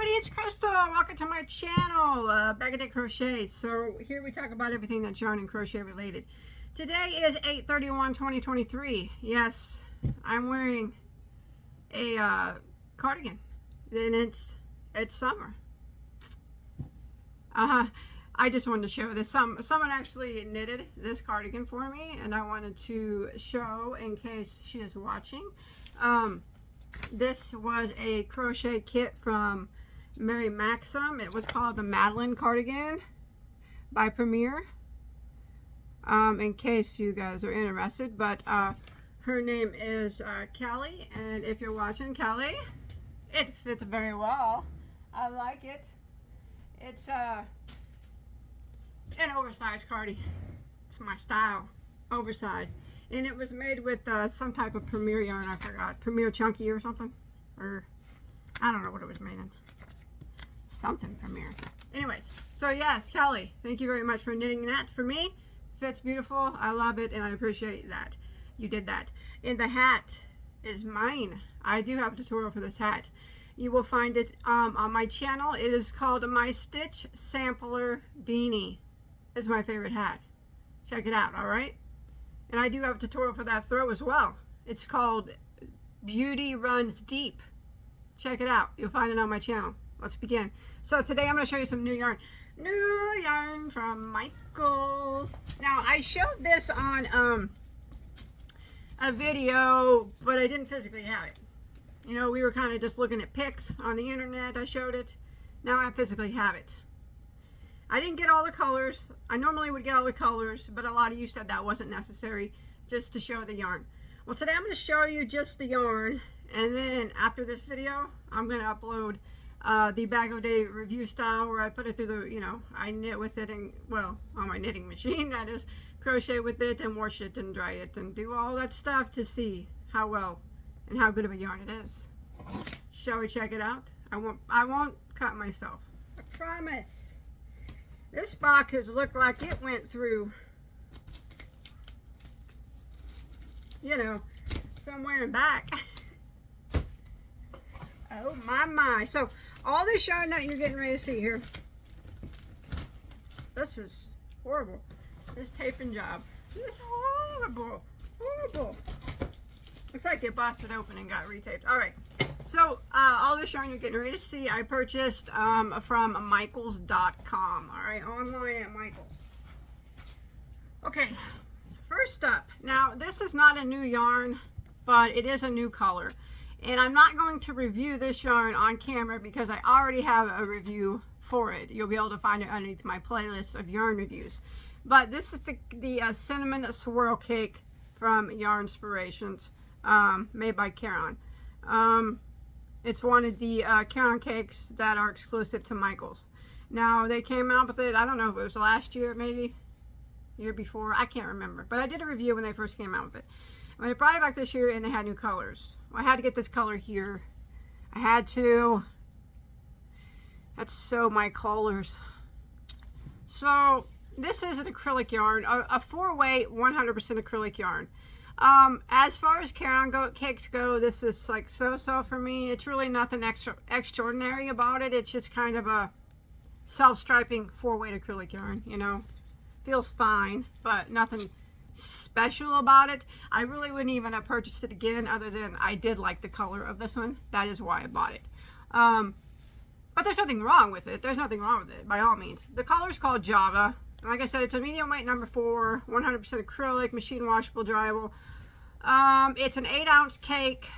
everybody, it's Crystal. Welcome to my channel, Bagoday Crochet. So here we talk about everything that's yarn and crochet related. Today is 8/31/2023. Yes, I'm wearing a cardigan, and it's summer. I just wanted to show this. Someone actually knitted this cardigan for me, and I wanted to show in case she is watching. This was a crochet kit from Mary Maxim. It was called the Madeline cardigan by Premier, in case you guys are interested. But her name is Kelly, and if you're watching, Kelly, it fits very well. I like it. It's an oversized cardi. It's my style, oversized. And it was made with some type of Premier yarn, I forgot. Premier Chunky or something. Or, I don't know what it was made in. Something Premier. Anyways, so yes, Kelly, thank you very much for knitting that for me. Fits beautiful. I love it, and I appreciate that you did that. And the hat is mine. I do have a tutorial for this hat. You will find it on my channel. It is called My Stitch Sampler Beanie. It's my favorite hat. Check it out, alright? And I do have a tutorial for that throw as well. It's called Beauty Runs Deep. Check it out. You'll find it on my channel. Let's begin. So today I'm going to show you some new yarn. New yarn from Michaels. Now I showed this on a video, but I didn't physically have it. You know, we were kind of just looking at pics on the internet. I showed it. Now I physically have it. I didn't get all the colors. I normally would get all the colors, but a lot of you said that wasn't necessary, just to show the yarn. Well, today I'm going to show you just the yarn, and then after this video, I'm going to upload the Bagoday review style, where I put it through the, you know, I knit with it, and, well, on my knitting machine, that is, crochet with it, and wash it, and dry it, and do all that stuff to see how well and how good of a yarn it is. Shall we check it out? I won't cut myself. I promise. This box has looked like it went through, you know, somewhere and back. Oh my. So all this yarn that you're getting ready to see here, this is horrible. This taping job is horrible. Looks like it busted open and got retaped. All right. So, all this yarn you're getting ready to see, I purchased from Michaels.com. Alright, online at Michaels. Okay, first up. Now, this is not a new yarn, but it is a new color. And I'm not going to review this yarn on camera because I already have a review for it. You'll be able to find it underneath my playlist of yarn reviews. But this is the cinnamon swirl cake from Yarnspirations, made by Caron. It's one of the Caron cakes that are exclusive to Michaels. Now, they came out with it, I don't know if it was last year, maybe year before, I can't remember. But I did a review when they first came out with it. When they brought it back this year, and they had new colors. Well, I had to get this color here. I had to. That's so my colors. So, this is an acrylic yarn, a 4-weight, 100% acrylic yarn. As far as Caron cakes go, this is like so-so for me. It's really nothing extraordinary about it. It's just kind of a self-striping 4-weight acrylic yarn, you know. Feels fine, but nothing special about it. I really wouldn't even have purchased it again, other than I did like the color of this one. That is why I bought it. But there's nothing wrong with it. There's nothing wrong with it, by all means. The color is called Java. Like I said, it's a medium weight number 4, 100% acrylic, machine washable, dryable. It's an 8-ounce cake,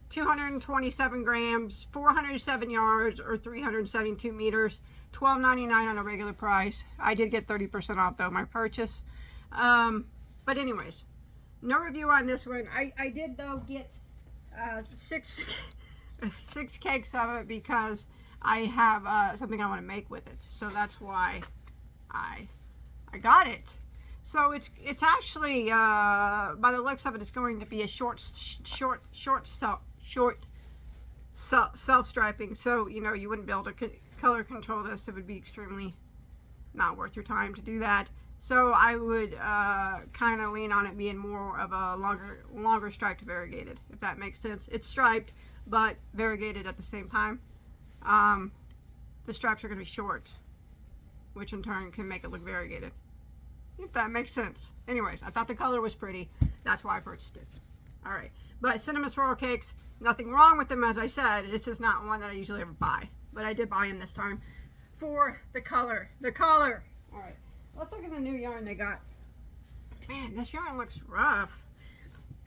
227 grams, 407 yards, or 372 meters, $12.99 on a regular price. I did get 30% off, though, my purchase. But anyways, no review on this one. I did, though, get six cakes of it because I have something I want to make with it. So that's why I got it. So it's actually, by the looks of it, it's going to be a short self-striping. So, you know, you wouldn't be able to color control this. It would be extremely not worth your time to do that. So I would kind of lean on it being more of a longer striped variegated, if that makes sense. It's striped, but variegated at the same time. the straps are going to be short, which in turn can make it look variegated. If that makes sense. Anyways, I thought the color was pretty. That's why I purchased it. All right. But cinnamon swirl cakes, nothing wrong with them, as I said. It's just not one that I usually ever buy. But I did buy them this time for the color. The color. All right. Let's look at the new yarn they got. Man, this yarn looks rough.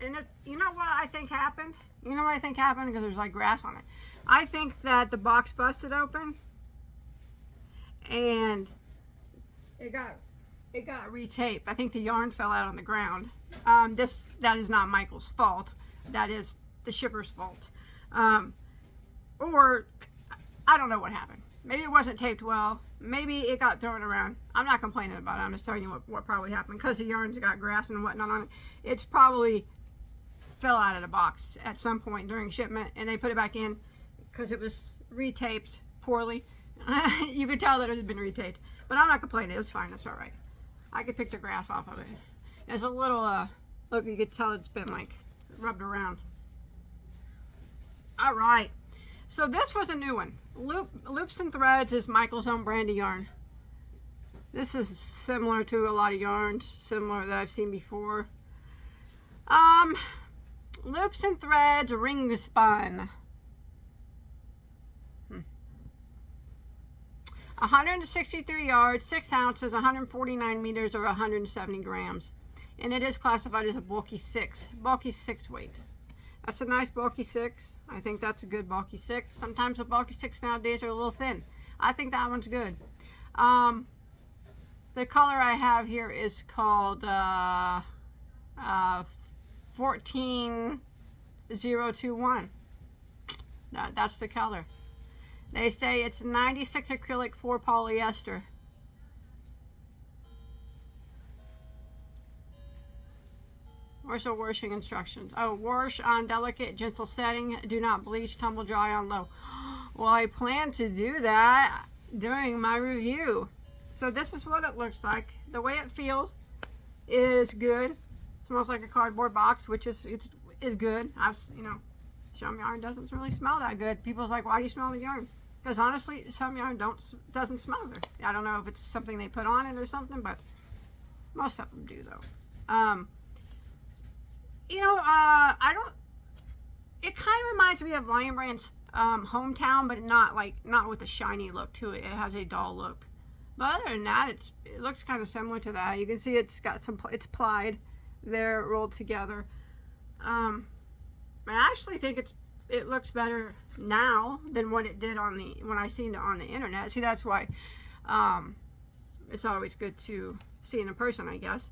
And it, you know what I think happened? You know what I think happened? Because there's like grass on it. I think that the box busted open and it got retaped. I think the yarn fell out on the ground. That is not Michael's fault. That is the shipper's fault. Or I don't know what happened. Maybe it wasn't taped well. Maybe it got thrown around. I'm not complaining about it. I'm just telling you what probably happened. Because the yarn's got grass and whatnot on it, it's probably fell out of the box at some point during shipment, and they put it back in because it was retaped poorly. You could tell that it had been retaped. But I'm not complaining. It's fine. It's all right. I could pick the grass off of it. There's a little, look, you could tell it's been like rubbed around. All right. So this was a new one. Loops and Threads is Michael's own brand of yarn. This is similar to a lot of yarns, similar that I've seen before. Loops and Threads ring spun. 163 yards, 6 ounces, 149 meters, or 170 grams. And it is classified as a bulky 6 weight. That's a nice bulky 6. I think that's a good bulky 6. Sometimes the bulky 6 nowadays are a little thin. I think that one's good. The color I have here is called 14021. That's the color. They say it's 96 acrylic, 4 polyester. Where's the washing instructions? Oh, wash on delicate, gentle setting. Do not bleach, tumble dry on low. Well, I plan to do that during my review. So this is what it looks like. The way it feels is good. Smells like a cardboard box, which is good. Some yarn doesn't really smell that good. People's like, why do you smell the yarn? Because honestly, some yarn doesn't smell good. I don't know if it's something they put on it or something, but most of them do though. It kind of reminds me of Lion Brand's Hometown, but not with a shiny look to it. It has a dull look. But other than that, it looks kind of similar to that. You can see it's got it's plied there, rolled together. I actually think it looks better now than what it did when I seen it on the internet. See, that's why it's always good to see in person, I guess.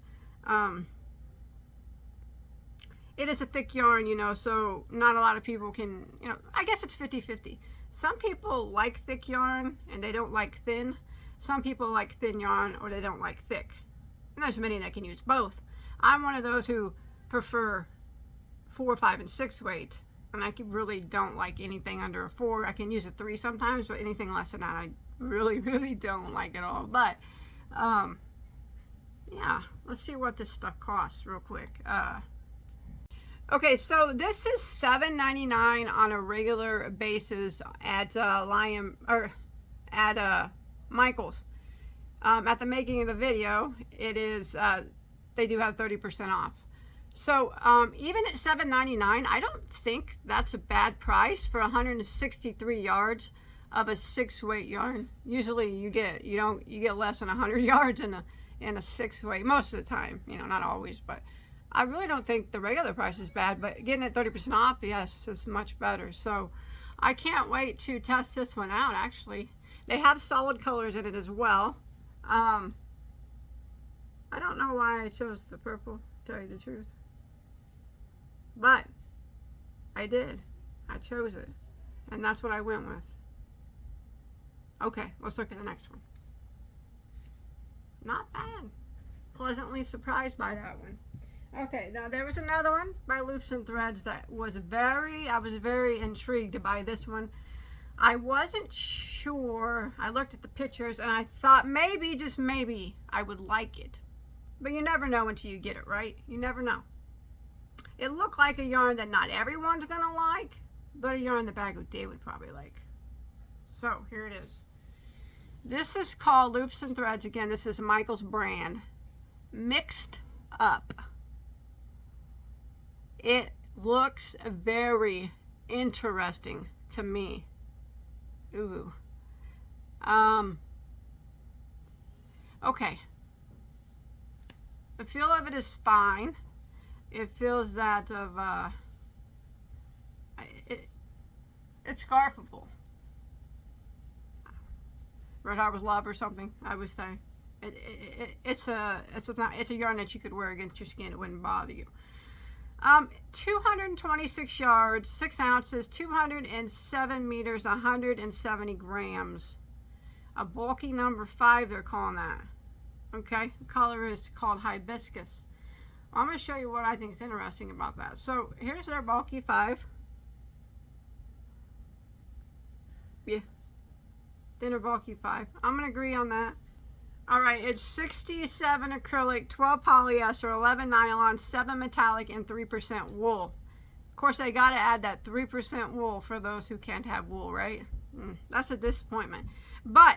It is a thick yarn, so not a lot of people can, I guess it's 50-50. Some people like thick yarn and they don't like thin. Some people like thin yarn or they don't like thick. And there's many that can use both. I'm one of those who prefer 4, 5, and 6 weight. And I really don't like anything under a 4. I can use a 3 sometimes, but anything less than that, I really, really don't like at all. But, yeah, let's see what this stuff costs real quick. Okay, so this is $7.99 on a regular basis at Michael's. At the making of the video, it is they do have 30% off. So even at $7.99, I don't think that's a bad price for 163 yards of a 6 weight yarn. Usually you get less than 100 yards in a 6 weight most of the time. Not always, but I really don't think the regular price is bad. But getting it 30% off, yes, is much better. So I can't wait to test this one out. Actually, they have solid colors in it as well. I don't know why I chose the purple, to tell you the truth. But I did. I chose it. And that's what I went with. Okay, let's look at the next one. Not bad. Pleasantly surprised by that one. Okay, now there was another one by Loops and Threads that I was very intrigued by this one. I wasn't sure. I looked at the pictures and I thought maybe, just maybe, I would like it. But you never know until you get it, right? You never know. It looked like a yarn that not everyone's gonna like, but a yarn that Bagoday would probably like. So here it is. This is called Loops and Threads. Again, this is Michael's brand. Mixed Up. It looks very interesting to me. Ooh. Okay. The feel of it is fine. It feels that of it's scarfable. Red Heart with Love or something, I would say. It's a yarn that you could wear against your skin. It wouldn't bother you. 226 yards, 6 ounces, 207 meters, 170 grams. A bulky number 5, they're calling that. Okay, the color is called Hibiscus. I'm going to show you what I think is interesting about that. So here's their bulky 5. Yeah, dinner bulky 5. I'm going to agree on that. All right, it's 67 acrylic, 12 polyester, 11 nylon, 7 metallic, and 3% wool. Of course, they got to add that 3% wool for those who can't have wool, right? That's a disappointment. But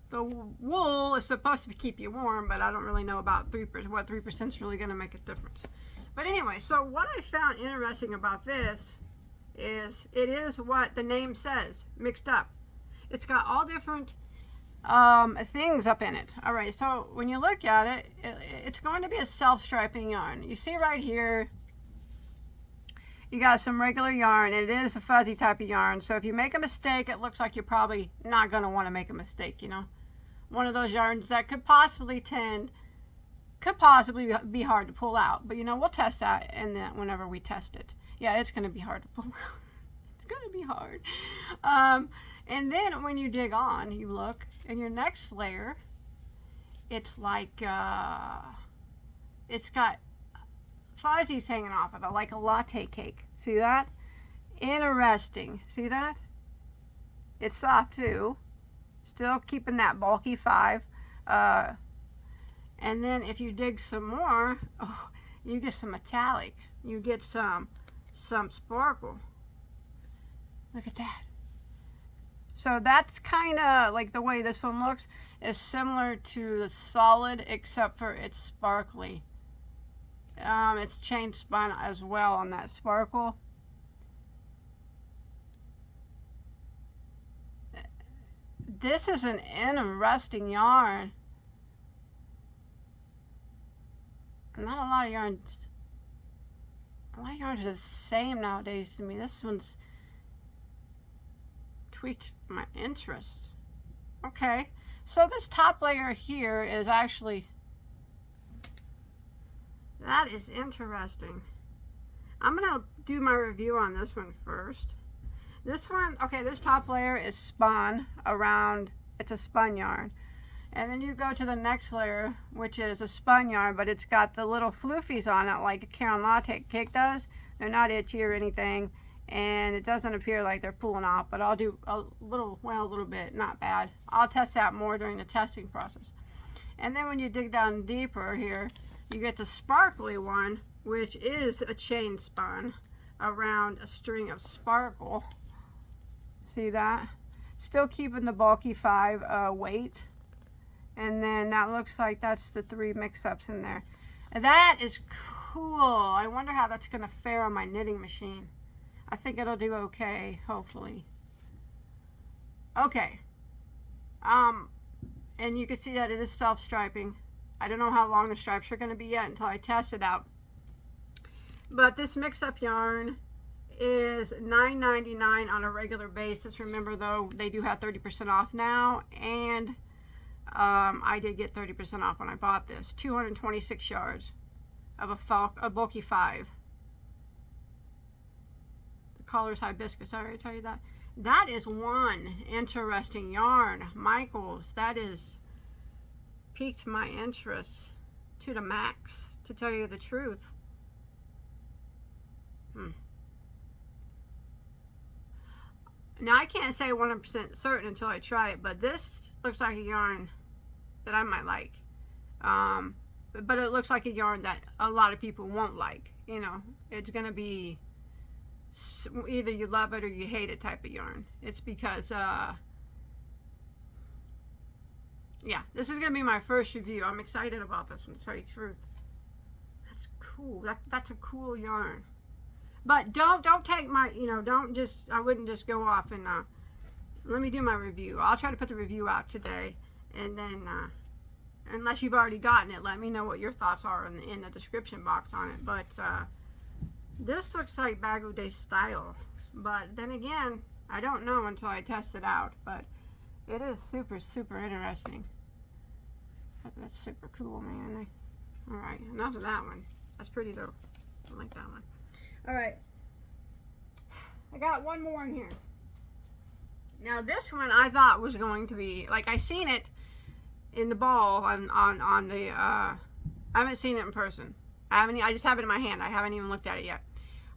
the wool is supposed to keep you warm, but I don't really know about 3%, what 3% is really going to make a difference. But anyway, so what I found interesting about this is it is what the name says, mixed up. It's got all different things up in it. All right, so when you look at it, it's going to be a self-striping yarn. You see right here, you got some regular yarn. It is a fuzzy type of yarn, so if you make a mistake, it looks like you're probably not going to want to make a mistake, you know. One of those yarns that could possibly be hard to pull out. But, you know, we'll test that and then whenever we test it. Yeah, it's going to be hard to pull out. It's going to be hard. And then when you dig on, you look, in your next layer, it's like, it's got fuzzies hanging off of it, like a latte cake. See that? Interesting. See that? It's soft too. Still keeping that bulky 5. And then if you dig some more, oh, you get some metallic. You get some sparkle. Look at that. So that's kind of like the way this one looks is similar to the solid, except for it's sparkly. It's chain spun as well on that sparkle. This is an interesting yarn. Not a lot of yarns. A lot of yarns are the same nowadays to me. This one's tweaked my interest. Okay, so this top layer here is actually, that is interesting. I'm gonna do my review on this one first. This one, okay, this top layer is spun around, it's a spun yarn. And then you go to the next layer, which is a spun yarn, but it's got the little floofies on it like a Caron latte cake does. They're not itchy or anything, and it doesn't appear like they're pulling off, but I'll do a little bit, not bad. I'll test that more during the testing process. And then when you dig down deeper here, you get the sparkly one, which is a chain spun around a string of sparkle. See that? Still keeping the bulky 5 weight. And then that looks like that's the 3 mix-ups in there. That is cool. I wonder how that's going to fare on my knitting machine. I think it'll do okay, hopefully. Okay. And you can see that it is self-striping. I don't know how long the stripes are going to be yet until I test it out. But this mix-up yarn is $9.99 on a regular basis. Remember, though, they do have 30% off now, and I did get 30% off when I bought this. 226 yards of a bulky 5. The color is Hibiscus. I already tell you that. That is one interesting yarn, Michaels. That is piqued my interest to the max, to tell you the truth. Now, I can't say 100% certain until I try it, but this looks like a yarn that I might like. But it looks like a yarn that a lot of people won't like. You know, it's going to be either you love it or you hate it type of yarn. It's because yeah, this is gonna be my first review. I'm excited about this one, to tell you the truth. That's cool. That's a cool yarn. But don't take my, don't just, I wouldn't just go off and let me do my review. I'll try to put the review out today, and then unless you've already gotten it, let me know what your thoughts are in the description box on it. But this looks like Bagoday style, but then again, I don't know until I test it out. But it is super, super interesting. That's super cool, man. All right, enough of that one. That's pretty though. I like that one. All right, I got one more in here. Now this one I thought was going to be, like, I seen it in the ball on the, I haven't seen it in person. I just have it in my hand. I haven't even looked at it yet.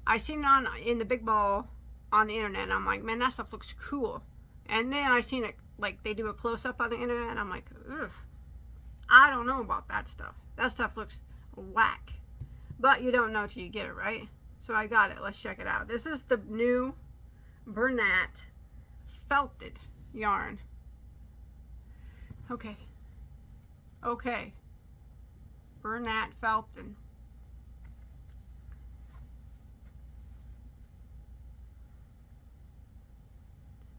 I seen it in the big ball on the internet, and I'm like, man, that stuff looks cool. And then I seen it, like, they do a close-up on the internet, and I'm like, ugh, I don't know about that stuff. That stuff looks whack. But you don't know till you get it, right? So I got it. Let's check it out. This is the new Bernat felted yarn. Okay. Bernat felted.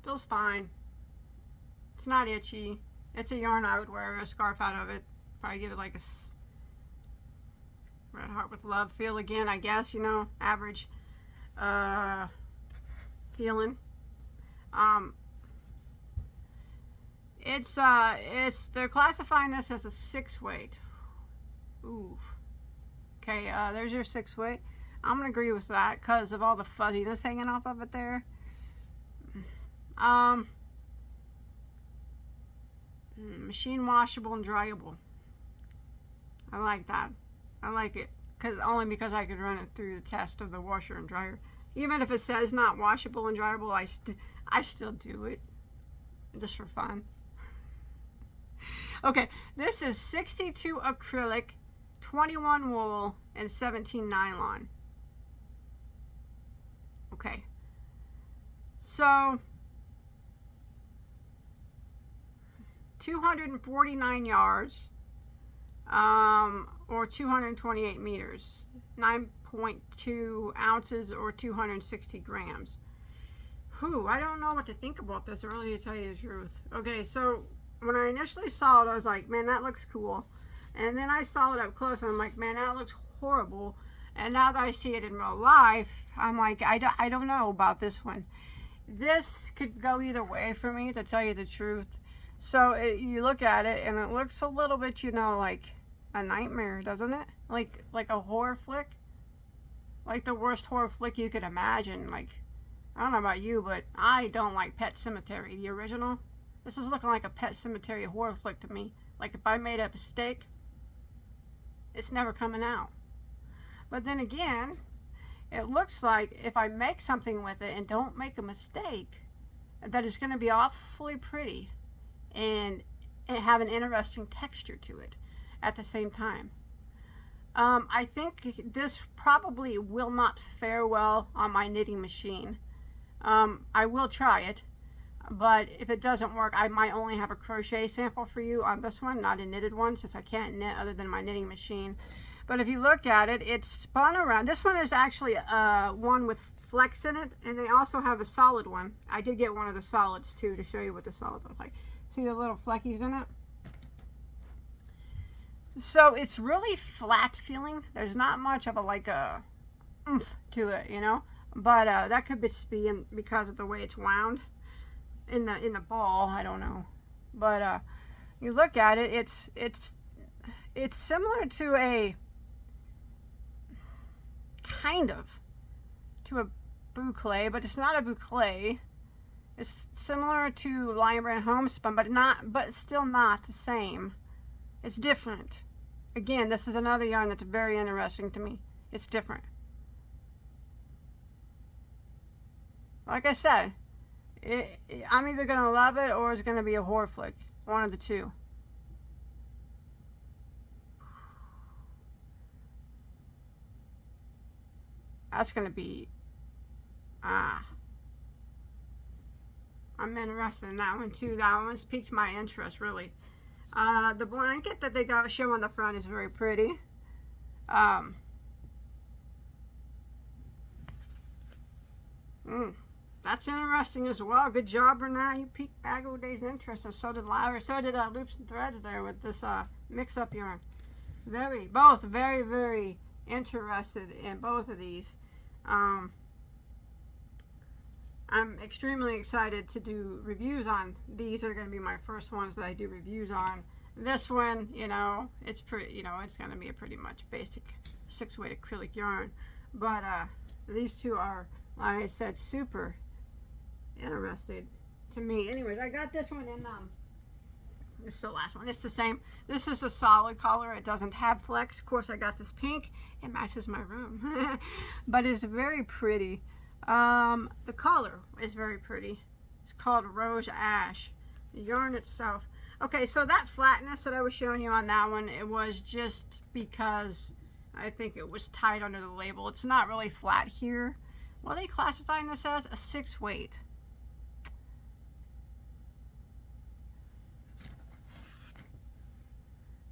Feels fine. It's not itchy. It's a yarn I would wear a scarf out of it. Probably give it like a Red Heart with Love feel again, I guess, average feeling. They're classifying this as a 6-weight. Ooh. Okay, there's your 6-weight. I'm gonna agree with that because of all the fuzziness hanging off of it there. Machine washable and dryable. I like that. I like it only because I could run it through the test of the washer and dryer. Even if it says not washable and dryable, I still do it just for fun. Okay, this is 62 acrylic, 21 wool, and 17 nylon. Okay, so 249 yards, or 228 meters, 9.2 ounces, or 260 grams. Whew, I don't know what to think about this, really, to tell you the truth. Okay, so when I initially saw it, I was like, man, that looks cool. And then I saw it up close, and I'm like, man, that looks horrible. And now that I see it in real life, I'm like, I don't know about this one. This could go either way for me, to tell you the truth. So you look at it, and it looks a little bit, like a nightmare, doesn't it? Like a horror flick. Like the worst horror flick you could imagine. Like, I don't know about you, but I don't like Pet Sematary, the original. This is looking like a Pet Sematary horror flick to me. Like if I made a mistake, it's never coming out. But then again, it looks like if I make something with it and don't make a mistake, that it's going to be awfully pretty and have an interesting texture to it at the same time. I think this probably will not fare well on my knitting machine. I will try it, but if it doesn't work, I might only have a crochet sample for you on this one, not a knitted one, since I can't knit other than my knitting machine. But if you look at it, it's spun around. This one is actually one with flex in it, and they also have a solid one. I did get one of the solids too, to show you what the solid looks like. See the little fleckies in it? So it's really flat feeling. There's not much of a oomph to it, But that could just be because of the way it's wound in the ball. I don't know. But you look at it, it's similar to a kind of to a boucle, but it's not a boucle. It's similar to Lion Brand Homespun, but still not the same. It's different. Again, this is another yarn that's very interesting to me. It's different. Like I said, I'm either going to love it or it's going to be a horror flick. One of the two. That's going to be... I'm interested in that one too. That one's piqued my interest, really. The blanket that they got show on the front is very pretty. That's interesting as well. Good job, Renee. You piqued Bagoday's interest, and so did Larry. So did Loops and Threads there with this mix-up yarn. Both very, very interested in both of these. I'm extremely excited to do reviews on. These are going to be my first ones that I do reviews on. This one, you know, it's pretty, you know, it's going to be a pretty much basic 6-weight acrylic yarn. But these two are, like I said, super interested to me. Anyways, I got this one in, this is the last one. It's the same. This is a solid color. It doesn't have flex. Of course, I got this pink. It matches my room. But it's very pretty. The color is very pretty. It's called Rose Ash. The yarn itself. Okay, so that flatness that I was showing you on that one, it was just because I think it was tied under the label. It's not really flat here. What are they classifying this as? A 6-weight.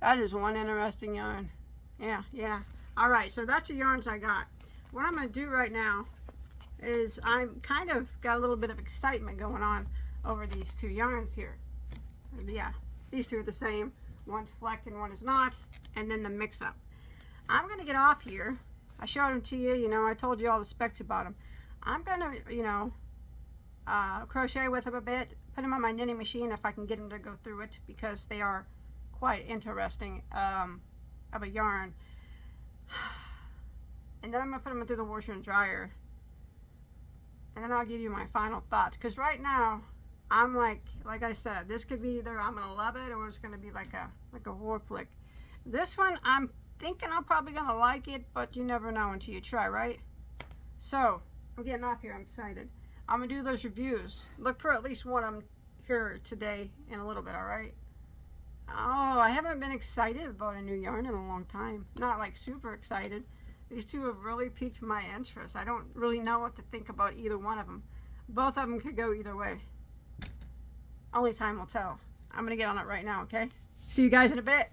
That is one interesting yarn. Yeah. All right, so that's the yarns I got. What I'm going to do right now is I'm kind of got a little bit of excitement going on over these two yarns here. Yeah, these two are the same. One's fleck and one is not. And then the mix-up. I'm going to get off here. I showed them to you. You know, I told you all the specs about them. I'm going to, you know, crochet with them a bit. Put them on my knitting machine if I can get them to go through it, because they are quite interesting of a yarn. And then I'm going to put them through the washer and dryer. And then I'll give you my final thoughts. Because right now, I'm like I said, this could be either I'm going to love it or it's going to be like a war flick. This one, I'm thinking I'm probably going to like it, but you never know until you try, right? So, I'm getting off here. I'm excited. I'm going to do those reviews. Look for at least one of them here today in a little bit, all right? Oh, I haven't been excited about a new yarn in a long time. Not like super excited. These two have really piqued my interest. I don't really know what to think about either one of them. Both of them could go either way. Only time will tell. I'm going to get on it right now, okay? See you guys in a bit.